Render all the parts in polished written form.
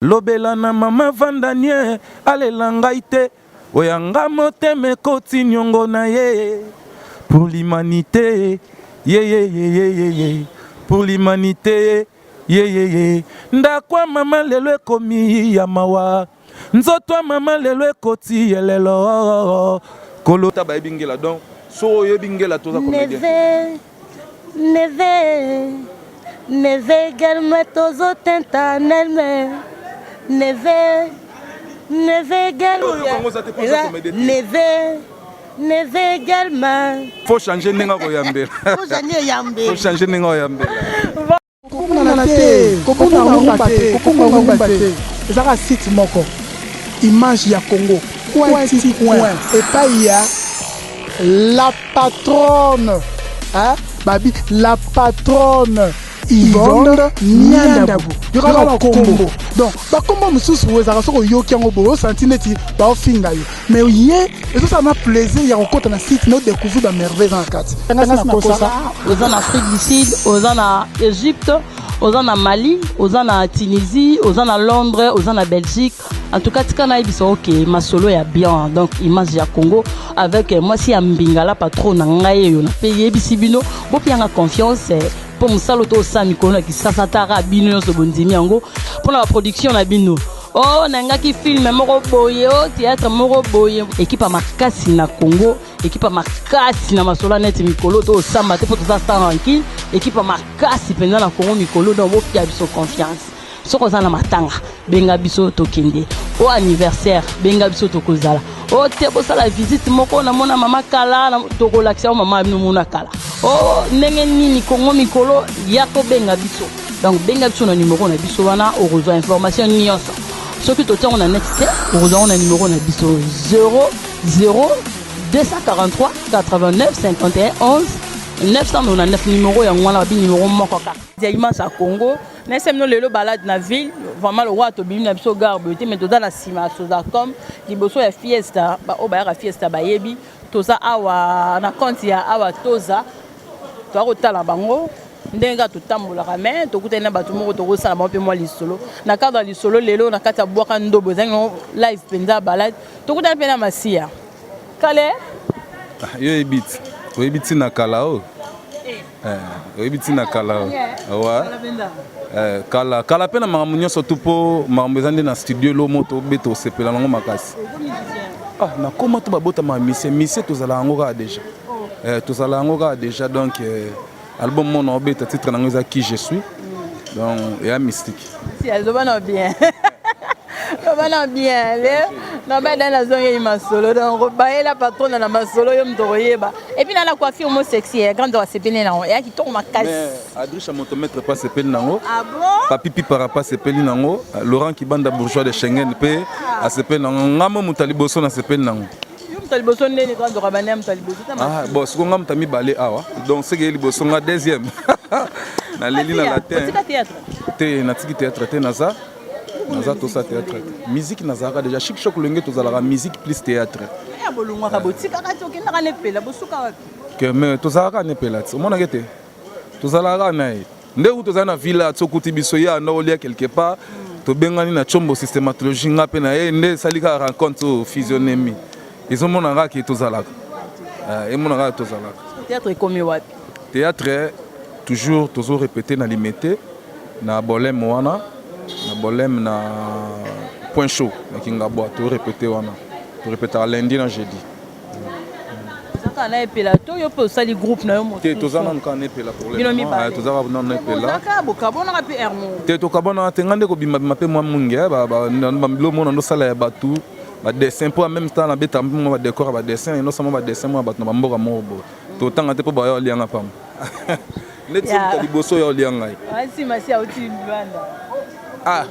Lobela na mama vandanie alela ngai te oyanga motema ekoti nyongo na ye pour l'humanité ye pour l'humanité ye ndakwa mama lelo ekomi ya mawa nzoto mama lelo ekoti elelo kolo taba ebingela donc so yebingela toza comédien neve également tozo tenta nelme neve également faut changer ninga ko yambela faut changer ninga ko yambela ezaka site moko image ya Congo point et pas il y a la patronne babi la patronne Yvonne Niandabu yokala kombo donc ba kombo mususu wezaka soko yoki yango bo senti neti ba ofinga yo mais ye ezo ça m'a plaisir ya kokota na site no découvrir ba merveille dans la carte aux en Afrique du Sud aux en Égypte aux en Mali aux en Tunisie aux en Londres aux en Belgique en tout cas tikana ibiso OK ma solo ya bien donc image ya Congo avec moi si ambingala patron na ngai yo na payer bisibino bo pianga confiance pour musalo to sami kona ki sasatara bino yo so bondimi yango pour la production na bino oh nanga ki film moko boye o théâtre moko boye équipe à makasi na Congo équipe à makasi na masola net mikolo to samba te pour tout ça tranquille équipe à makasi pendant na Congo mikolo donc bo pia biso confiance soko za na matanga benga biso to kende au anniversaire benga biso to kozala o te bo sala visite moko na mona mama kala na to ko lakisa mama no mona kala oh ndenge nini Congo mikolo yako benga biso donc benga biso na numéro na biso wana o rejoindre information nyonso soki to tia on a net o rejoindre na numéro na biso 00 243 89 51 11 999 numéro ya ngwana bi numéro moko kaka ya image à Congo na semno lelo balade na ville vraiment le roi to bimi na biso garbe te mais to dans la cima soza comme liboso ya fiesta ba o ba ya fiesta ba yebi toza awa na compte ya awa toza to akotala bango ndenga to tambola mais to kutena batu moko to kosala mo pe mo lisolo na cadre lisolo lelo na kata bwaka ndobo zango live penza balade to kutena pe na masia kale yo ebit o ebiti na kala o o ebiti na kala o wa kala pe na makambo nyonso tu mpo makambo eza nde na studio lo moto beto osepela nango makasi na koma to babotama misie tozala yango kaka déjà tozala yango kaka déjà donc album mona obeta titre nango eza qui je suis donc eya mystique si azobana bien obana bien non ben dans la zone il m'a solo donc bailler la patronne na masolo yo mtoyeba et puis na la coiffure mo sexy grande wa sepeli na ya ki to makasi mais Adricha motometre pas sepeli nango ah bon papi para pas sepeli nango Laurent Kibanda bourgeois de Schengen pe a sepeli nango ngamo mutaliboso na sepeli nango yo mutaliboso ndeni grande wa bana mutaliboso bon ce qu'on ngam tami balé awa donc c'est que liboso nga deuxième na leli na latin te na tiki théâtre te naza naza to sa théâtre musique nazaka déjà chic choc lenge to zalaka musique plus théâtre ya bolungwa ka botika ka toki na kana pela bosuka wapi que mais to zalaka ne pela o mona kete to zalaka na nde u to zana na villa tsokuti biso ya na olia quelque part to bengani na chombo systématologie nga pe na ye nde salika rencontre fusionnémi ils ont mona ka ke to zalaka et mona ka to zalaka théâtre comme wapi théâtre toujours répéter na limité na bolem wana na bolem na point chaud na Kingabwa to répéter wana to répéter lundi na jeudi ça na epela to yo pe sali groupe na yo mo te to zana nka ne pela pour le moment to zaba na ne pela ka boka bona ka pe ermo te to kabona te ngande ko bima pe moi mungi ba lo mona ndo sala ya batu ba dessin pour en même temps na beta mo ba décor ba dessin no sama ba dessin mo ba na mboka mo bo to tanga te po ba yo lianga pam neti ta liboso yo lianga asi masi auti Luanda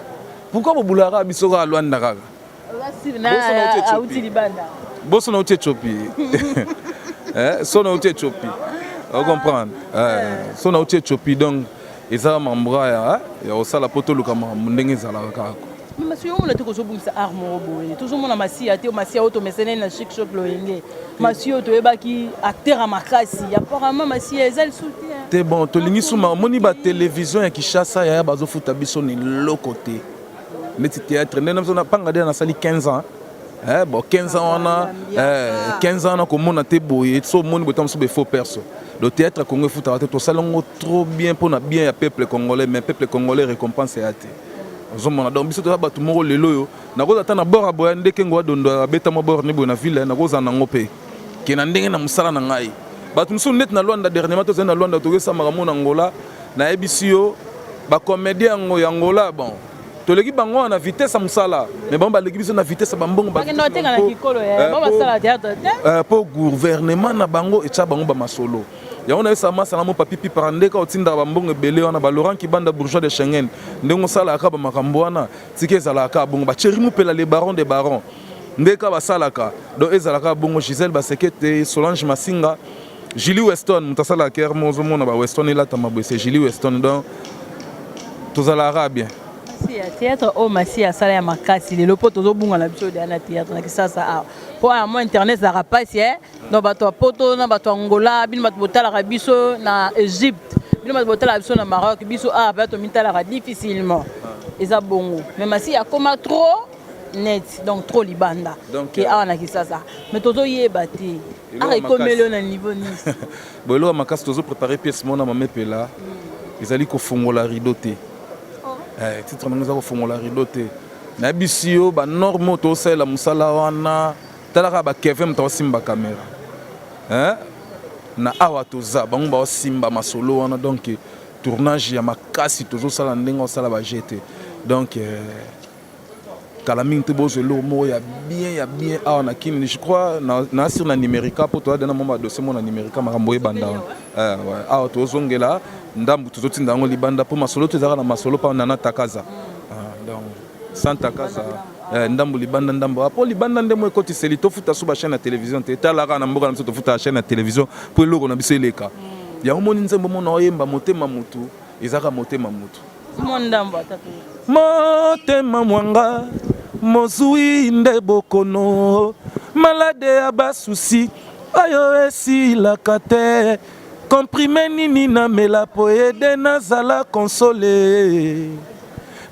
pourquoi vous voulez aller à Luanda kaka auti libanda boso na uti chopi so na uti chopi vous comprendre so na uti chopi donc eza mambra ya osala poto luka ndenge zala kaka monsieur on a tout ça armo boye toujours mon masia te masia auto mesene na chic shop loyenge monsieur to ebaki acteur à makasi apparemment masia ezal soutien te bon to lingi suma moni ba télévision ya Kishasa ya bazo futa biso ni lokote neti théâtre ndena mso na panga de na sali 15 ans bon 15 ans on a 15 ans comme on a été boyé so moni botam so be faux perso le théâtre congolais fout à tout salon trop bien pour na bien ya peuple congolais mais peuple congolais récompense ya te ozomona donc biso to ba tout moko lelo yo na ko ata na bora boya ndeke ngo dondo beta mo bor ni bo na ville na ko za na ngope ke na ndenge na musala na ngai ba tumso net na Luanda dernièrement to za na Luanda to ke sa maramu na Angola na ebisio ba comédien ngo ya Angola bon toleki bango na vitesse musala mais bon ba leki biso na vitesse ba mbongo ba noté na kikolo ya ba sala théâtre pour gouvernement na bango et cha bango ba masolo ya on a ça masala mo papipi parande ka otinda ba mbongo belé wana ba Laurent Kibanda bourgeois de Schengen ndenge sala ka ba makambo wana tike zala ka bongo ba Cherimu pela les barons des barons ndeka ba sala ka do ezala ka bongo Gisèle Basekete Solange Masinga Julie Weston mutasala ka mozo mona ba Weston ila tamabo c'est Julie Weston donc tozala bien théâtre au masi à sala ya makasi le poto zo bunga na biso de na théâtre na kisasa pour un mois internet ça rapasi donc bato poto na bato Angola bin bato botala ka biso na Égypte bin bato botala biso na Maroc biso bato mitala ka difficilement eza bongo mais masi ya koma trop net donc trop libanda donc na kisasa mais tozo yeba te komelo na niveau ni bolo makasi tozo préparer pièce mona mamepela ezali ko fongola rideau te titre nous avons fait la ridote na bisio ba normo to sala musala wana talaka ba Kevin to simba caméra na awa to za bango ba simba masolo wana donc tournage ya makasi tozo sala ndengo sala ba jeté donc kala mingi bozo lo mo ya bien awa na kini je crois na sur na numérica pour toi dana moma dossier mo na numérica makambo e banda awa to zongela ndambu tozotinda ngo libanda po masolo tezaka na masolo pa nana takaza donc sans takaza ndambu libanda ndambu apo libanda ndemo ekoti seli to futa suba chaîne na télévision te talaka na mboka na biso to futa chaîne na télévision po eloko na biso eleka ya omoni nzembo mona oyemba motema mutu ezaka motema mutu mondambo atatu motema mwanga mozui nde bokono malade ya basusi oyo esilaka te comprimé nini na mela po ede nazala konsole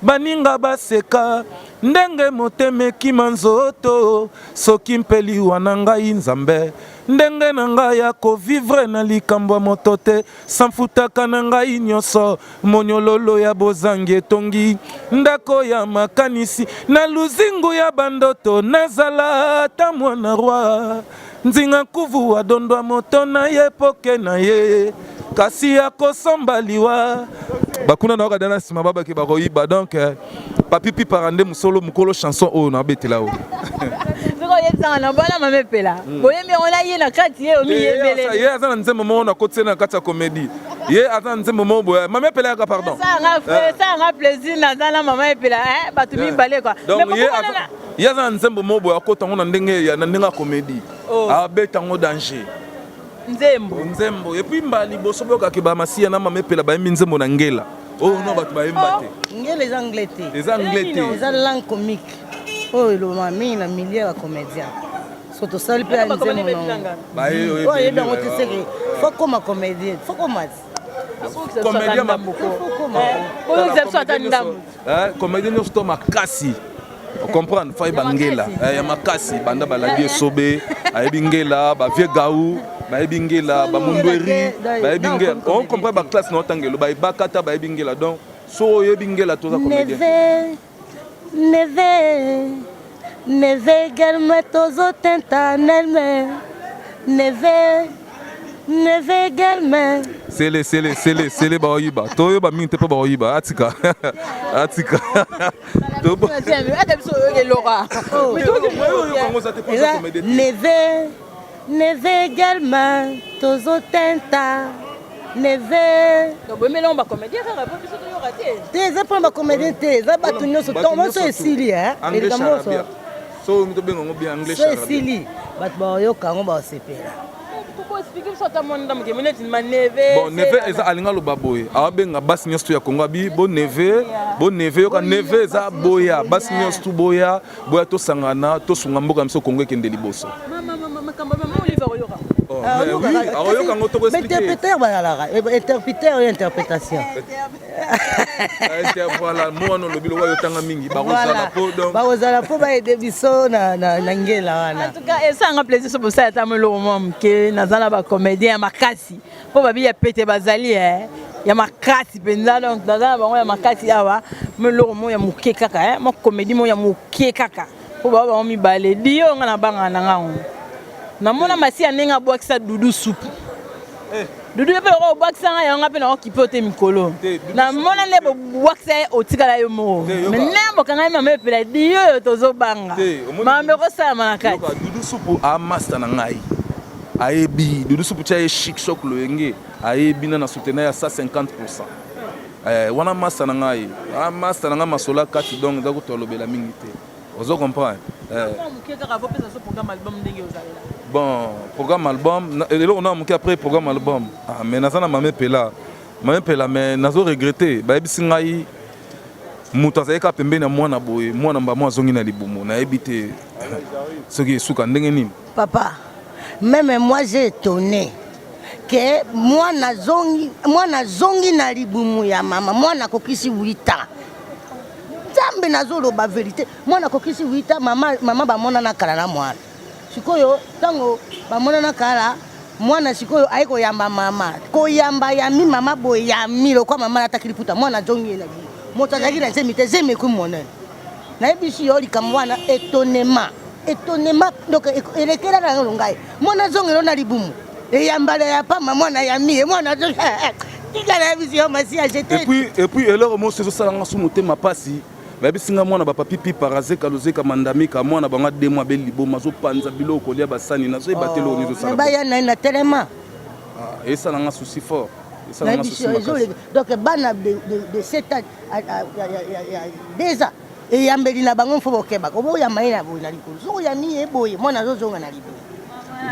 baninga baseka ndenge motema ekima nzoto soki mpeli wana ngai nzambe ndenge na ngai ya kovivre na likambo ya moto te sanfutaka na ngai nyonso monyololo ya bozangi etongi ndako ya makanisi na luzingu ya bandoto nazala ata mwana roi nzinga kuvu adondwa moto na ye poke na ye kasi akosomba liwa bakuna na okadana nsima babaki bakoyiba donc papipi parande musolo mukolo chanson oyo na betela oyo na bana mamepela boyembi ona ye na kati ye omiyebele ye aza na nzembo moko na koti na kati ya comédie ye aza na nzembo moko boya mamepela yaka pardon ça nga plaisir naza na mama epela bato mibale quoi donc ye aza na nzembo moko boya akota ngo na ndenge ya comédie abeta ngo danger nzembo et puis mbali boso bokaki bamasiya na mamepela bayembi nzembo na ngela oyo no bato bayemba te ngela eza anglais te eza langue comique oyo elobama mingi na milieu ya comédien so tosali mpe ya nzembo oyebango te seke fo koma comédien fo koma comédien nyonso to makasi comprendre fai bangela ya makasi banda baladi esobe ayebi ngela bavie gau bayebi ngela bamundweri bayebi ngela on comprend ba classe na otangelo bayebakata bayebi ngela donc so oyebi ngela toza comédien neve gelme tozo tenta nelme neve gelme sele baoyiba toyoba mingi te mpo baoyiba atika neve gelme tozo tenta neve bomela ba comédien kaka po biso toyoka te eza mpona bacomédien te eza bato nyonso moso esili so tobenga ngo bien anglais so esili bato baoyoka yango baosepela bon neve eza alinga loba boye awabenga basi nyonso ya kongo abi bo neve yoka neve eza boya basi nyonso tu boya tosangana tosunga mboka miso kongo ekende liboso Interpréteur, voilà. Interpréteur et interprétation. Voilà, moi non le bilo wa yotanga mingi ba Voilà. Ba ozala po ba aider biso na ngela wana. En tout cas, ça a un plaisir sur ça ta melo mom que nazana ba comédien makasi. Po ba bi ya pété bazali ya makasi penza donc nazana ba ya makasi awa melo mo ya muke kaka mo comédie mo ya muke kaka. Po ba ba mi balé dio nga na banga na nga. Na mona masi anenga bwakisa dudu soupe. Dudu pe ko bwakisa nga yanga pe na ko kipote mikolo. Na mona le bwakisa otikala yo mo. Maintenant bokanga mama pe la dio tozo banga. Mama ko sa manaka. Dudu soupe a master na ngai. Aebi dudu soupe cha chic choc lo yenge. Aebi na soutenir à 150%. Wana master na ngai. A master na nga masola kati donc za ko tolobela mingi te. Ozo comprendre. Bon, programme album, et là on a manqué après programme album. Ah, mais nazana mame pela, mais nazo regretté. Ba ebi singai mutaza eka pembe na mwana boye, mwana mba mwa zongi na libumu na ebité. Soki suka ndenge nini? Papa, même moi j'ai étonné que moi na zongi na libumu ya mama, moi na kokisi 8 ans. Zambe nazolo ba vérité. Moi na kokisi 8 ans, mama ba mona na kala na mwana. Sikoyo tango ba mona na kala mwana sikoyo aiko yamba mama. Ko yamba ya mi mama boy ya milo kwa mama atakili puta mwana zongi na bi. Mota zagira zemite zeme ku mona. Na ebisi yo likamwana étonnement. Donc elekela na ngai. Mwana zongi na libumu. E yamba ya pa mwana ya mi mwana zongi. Et puis alors moi c'est ça nga sumote mapasi. Babi singa mwana ba papi paraze kalozeka mandami ka mwana banga demo be libo mazo panza biloko lia basani nazo ebatelo nizo sala. Ba ya na tellement. Ah et ça nga souci fort. Et ça nga souci. Donc bana de 7 ans déjà et yambeli na bango fo bokeba ko boya maina bo na likolo. So ya mi e boye mwana zo zonga na libo.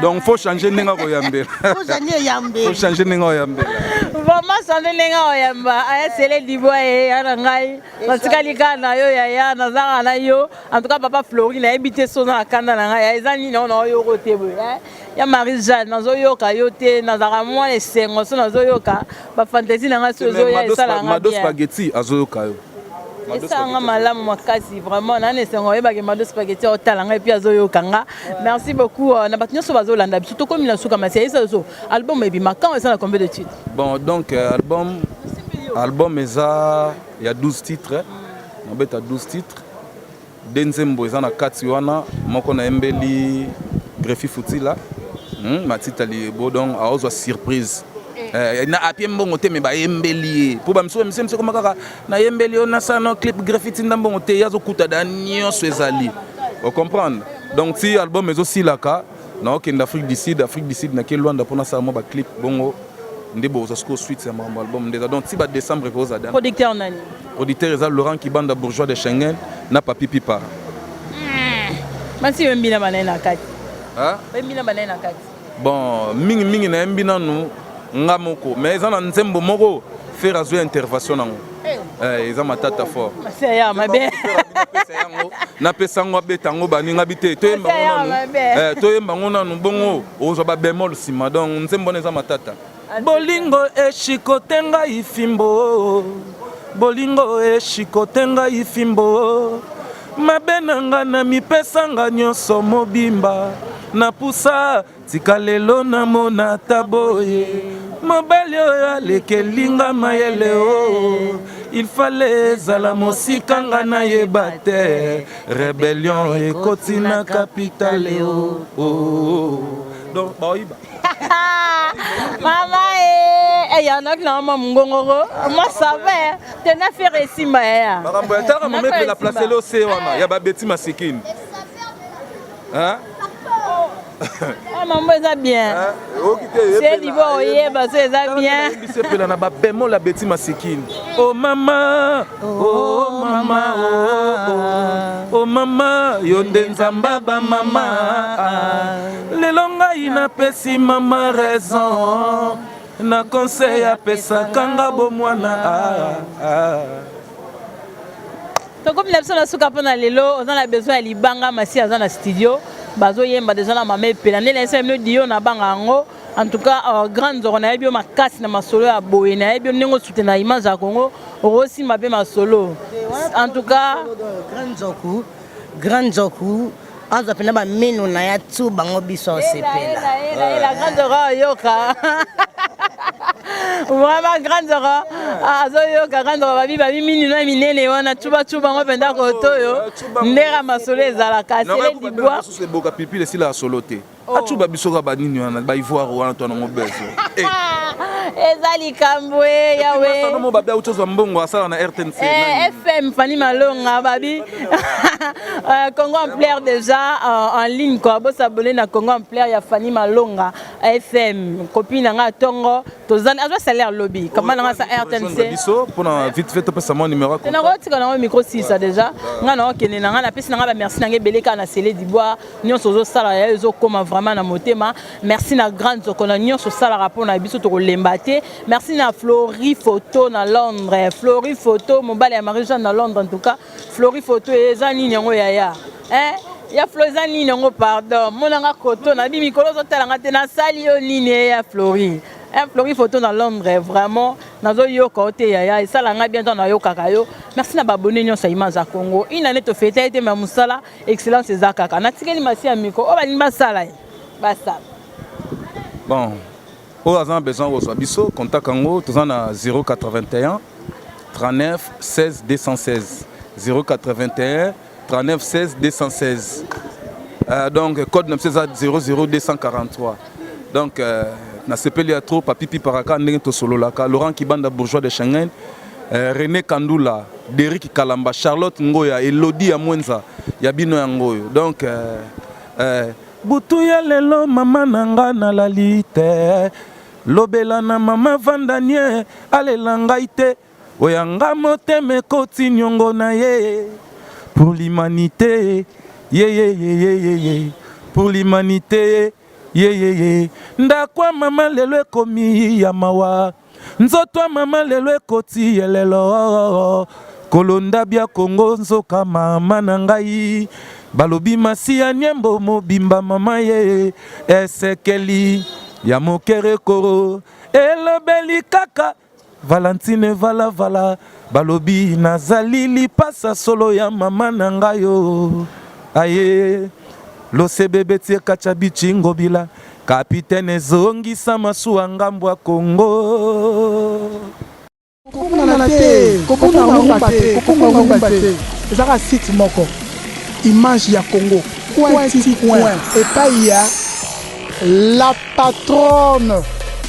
Donc faut changer ninga ko yambe. Faut changer yambe. Faut changer ninga yambe. Vraiment changer ninga yamba. Aya sele dibo e ya ngai. Batikali kana yo ya na zanga na yo. En tout cas papa Flori na habité son na kanda na ngai. Ezani na yo kote bo. Ya Marie Jeanne nazo yo ka yo te na zanga moi les sengo so nazo yo ka. Ba fantasy na nga so zo ya sala nga. Mado spaghetti azo yo ka yo. Ça nga malamu makasi vraiment na ne sengo yeba ke mado spaghetti o talanga et puis azo yo kanga. Merci beaucoup na batinyo so bazo landa surtout comme na suka masi ça so album ebi makan ça na combien de titres? Bon donc album eza il y a 12 titres. On bet à 12 titres. Denzembo eza na 4 wana moko na embeli Greffi Futila. Matita li bodon a ozo surprise. Na apie mbongo te me ba yembeli po ba mso koma kaka na yembeli on a ça no clip graffiti ndambongo te yazo kuta da nyonso ezali o comprendre donc si album ezo silaka na okenda Afrique du Sud na ke Luanda pona ça mo ba clip bongo ndebo za sko suite ya mambo album ndeza donc si ba décembre ko za dan producteur nani producteur eza Laurent Kibanda bourgeois de Schengen na papi pipa masi yembina banana kati hein yembina banana kati bon mingi na yembina no ngamoko mais ils ont un nzembo moko faire azo intervention nango ils ont matata fort c'est ya mabe na pesango betango baninga bité to yemba ngona no bongo ozo ba bemol sima donc nzembo neza matata bolingo eshikotenga ifimbo bolingo eshikotenga ifimbo mabenanga na mipesanga nyonso mobimba na pusa tikalelo na mona taboye mobali oyo alekelinga mayele o il fallait zala mosikanga na yeba te rébellion ekoti na capitale o donc baoyiba mama y en a qui n'ont pas mongongoro moi ça va tu n'as fait récit maya makambo ya tara mame pe la place le océan wana ya ba beti masikini hein. Ah maman ça bien. C'est niveau yeba ça bien. C'est pela na ba bemol la beti masikini. Oh mama, oh mama, oh mama, yonde nzamba ba mama. Lelonga ina pesi mama raison. Na conseil a pesa kanga bo mwana Donc comme l'absence de souka pendant lelo, on a besoin de libanga masi dans la studio. Bazo yemba déjà na mama pe na nele esa mino dio na banga ngo En tout cas, Grand Nzoko na ebio makasi na masolo ya boye na ebio nengo soutenir image ya Congo aussi mabé ma solo. En tout cas, Grand Nzoko aza pena ba meno na ya tu bango biso sepela. La Grand Nzoko yoka. Vraiment Grand Nzoko. Azo yoka Grand Nzoko babi babi mini na minene wana tuba ngo penda ko toyo. Ndera masolo ezala kasi le dibwa. C'est boka pipi le sila soloté. Atuba bisoka ba nini wana ba ivoire wana to na mobezo. Ezali kambwe yawe. Sasa no babia uchozo mbongo asala na RTNC. FM Fanny Malonga babi. Congo Ampleur déjà en ligne quoi. Bo s'abonner na Congo Ampleur ya Fanny Malonga FM. Copine nga tongo tozana azo salaire lobby. Comment nga sa RTNC. Biso pour na vite fait to pesa mon numéro. Na roti kana micro 6 déjà. Nga na okene na nga na pesi nga ba merci na ngebeleka na Sele Dibois. Nyonso zo sala ya zo koma vraiment na motema. Merci na Grand Nzoko na nyonso sala rapport na biso to kolemba. Merci à Flory Photo na Londres. Flory Photo, mon bal et Marie-Jeanne na Londres en tout cas. Flory Photo et Zani Nyango Yaya. Hein? Ya Flozani Nyango pardon. Mon anga koto na bi mikolo zo talanga te na sali yo nini ya Flory. Hein? Flory Photo na Londres vraiment nazo yo kote Yaya et ça langa bientôt na yo kakayo. Merci na babone nyo sa image à Congo. Une année to fête été ma musala excellence ezakaka. Na tikeli masi ya miko. O ba ni masala. Basta. Bon. Au hasard besoin de biso contact Congo tous en a 081 39 16 216 081 39 16 216 donc code 00 243 donc na sepeli trop papi paraka ndenge to solo laka Laurent Kibanda bourgeois de Schengen René Kandula Derrick Kalamba Charlotte Ngoya Elodie ya Mwenza ya bino ya Ngoyo donc butu ya lelo mama nanga na lalite lobela na mama vandanie alela ngai te oyanga motema ekoti nyongo na ye pour l'humanité pour l'humanité ndakwa mama lelo ekomi ya mawa nzoto mama lelo ekoti yelelo kolonda bia Kongo nzoka mama na ngai balobi masi ya nyembo mobimba mama ye esekeli ya mokere koro elobeli kaka Valentine vala balobi nazali lipasa solo ya mama na ngayo aye lose bebe tie kacha bichingo bila kapitene zongisa masuwa ngambo ya Kongo kokona te kokona ngomba te ezaka site moko image ya Congo point et pas il y a la patronne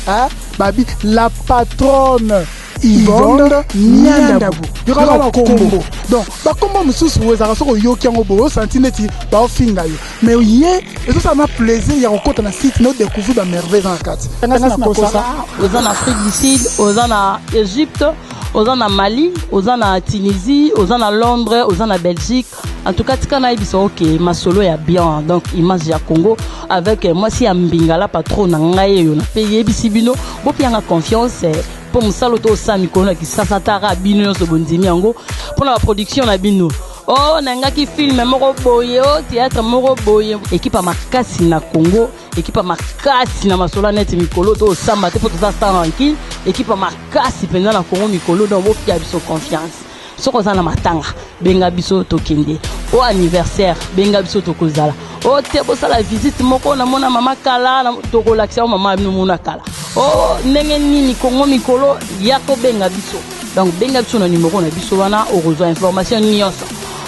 hein babi la patronne Yvonne Nyandabu yokala kombo donc ba kombo mususu wezaka soko yoki yango bo senti neti ba finga yo mais yé et ça m'a plaisir ya kokota na site no découvrir ba merveille en kat aux en Afrique du Sud aux en Égypte aux en Mali aux en Tunisie aux en Londres aux en Belgique. En tout cas, tika na biso ok, ma solo ya bien donc image ya Congo avec moi si ambinga la patron na ngai yo na paye bisibino bo pianga confiance pour musalo to sa mikolo ki sasa tara bino so bondimi yango pour la production na bino. Oh nanga ki film moko boye o théâtre moko boye équipe makasi na Congo équipe makasi na masolo net mikolo to samba te pour tout ça tranquille équipe makasi penza na Congo mikolo donc bo pia biso confiance. Soko za na matanga benga biso tokende au anniversaire benga biso tokozala o te bosa la visite moko na mona mama kala na tokolakisa mama bino mona kala o ndenge nini Kongo mikolo yako benga biso donc benga biso na numéro na biso wana o rejoindre information nyonso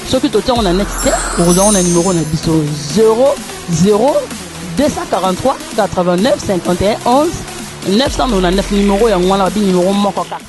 soki totango na net te o rejoindre na numéro na biso 00 243 89 51 11 999 numéro ya ngwana bi numéro moko kaka